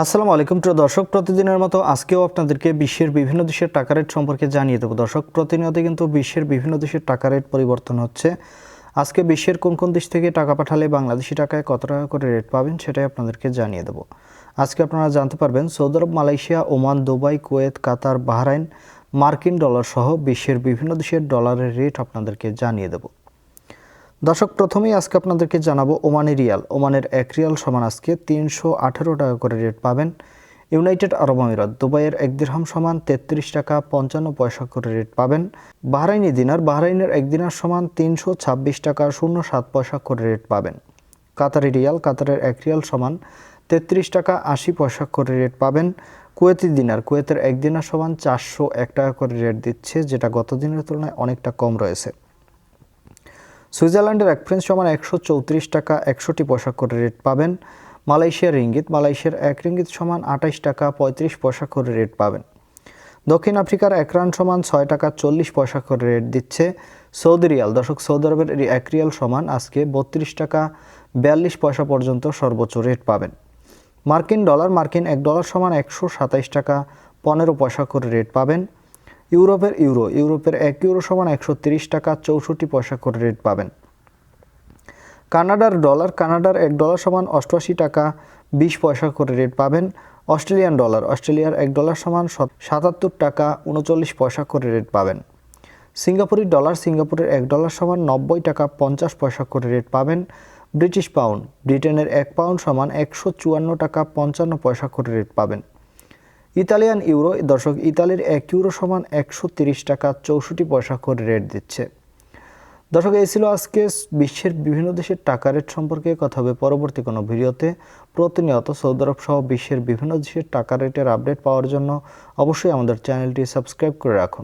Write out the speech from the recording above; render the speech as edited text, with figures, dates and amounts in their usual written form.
আসসালামু আলাইকুম প্রিয় দর্শক, প্রতিদিনের মতো আজকেও আপনাদেরকে বিশ্বের বিভিন্ন দেশের টাকা রেট সম্পর্কে জানিয়ে দেবো। দর্শক, প্রতিনিয়ত কিন্তু বিশ্বের বিভিন্ন দেশের টাকা রেট পরিবর্তন হচ্ছে। আজকে বিশ্বের কোন কোন দেশ থেকে টাকা পাঠালে বাংলাদেশি টাকায় কত টাকা করে রেট পাবেন সেটাই আপনাদেরকে জানিয়ে দেবো। আজকে আপনারা জানতে পারবেন সৌদি আরব, মালয়েশিয়া, ওমান, দুবাই, কুয়েত, কাতার, বাহরাইন, মার্কিন ডলার সহ বিশ্বের বিভিন্ন দেশের ডলারের রেট আপনাদেরকে জানিয়ে দেবো। দর্শক, প্রথমেই আজকে আপনাদেরকে জানাবো ওমানি রিয়াল। ওমানের 1 রিয়াল সমান আজকে 318 টাকা করে রেট পাবেন। ইউনাইটেড আরব আমিরাত, দুবাইয়ের 1 দিরহাম সমান 33 টাকা 55 পয়সা করে রেট পাবেন। বাহরাইনি দিনার, বাহরাইনের 1 দিনার সমান 326 টাকা 07 পয়সা করে রেট পাবেন। কাতারি রিয়াল, কাতারের 1 রিয়াল সমান 33 টাকা 80 পয়সা করে রেট পাবেন। কুয়েতি দিনার, কুয়েতের 1 দিনার সমান 401 টাকা করে রেট দিচ্ছে, যেটা গত দিনের তুলনায় অনেকটা কম রয়েছে। সুইজারল্যান্ডের 1 ফ্রেঞ্চ সমান 134 টাকা 61 পয়সা করে রেট পাবেন। মালয়েশিয়ার রিঙ্গিত, মালয়েশিয়ার 1 রিঙ্গিত সমান 28 টাকা 35 পয়সা করে রেট পাবেন। দক্ষিণ আফ্রিকার 1 রান সমান 6 টাকা 40 পয়সা করে রেট দিচ্ছে সৌদি রিয়াল। দর্শক, সৌদি আরবের 1 রিয়াল সমান আজকে 32 টাকা 42 পয়সা পর্যন্ত সর্বোচ্চ রেট পাবেন। মার্কিন ডলার, মার্কিন 1 ডলার সমান 127 টাকা 15 পয়সা করে রেট পাবেন। ইউরোপের ইউরো, ইউরোপের 1 ইউরো সমান 130 টাকা 64 পয়সা করে রেট পাবেন। কানাডার ডলার, কানাডার 1 ডলার সমান 88 টাকা 20 পয়সা করে রেট পাবেন। অস্ট্রেলিয়ান ডলার, অস্ট্রেলিয়ার 1 ডলার সমান 77 টাকা 39 পয়সা করে রেট পাবেন। সিঙ্গাপুরি ডলার, সিঙ্গাপুরের 1 ডলার সমান 90 টাকা 50 পয়সা করে রেট পাবেন। ব্রিটিশ পাউন্ড, ব্রিটেনের 1 পাউন্ড সমান 154 টাকা 55 পয়সা করে রেট পাবেন। ইতালিয়ান ইউরো, দর্শক, ইতালির 1 ইউরো সমান 130 টাকা 64 পয়সা করে রেট দিচ্ছে। দর্শক, এই ছিল আজকে বিশ্বের বিভিন্ন দেশের টাকা রেট সম্পর্কে। কথা হবে পরবর্তী কোনো ভিডিওতে। প্রতিনিয়ত সৌদি আরব সহ বিশ্বের বিভিন্ন দেশের টাকা রেটের আপডেট পাওয়ার জন্য অবশ্যই আমাদের চ্যানেলটি সাবস্ক্রাইব করে রাখুন।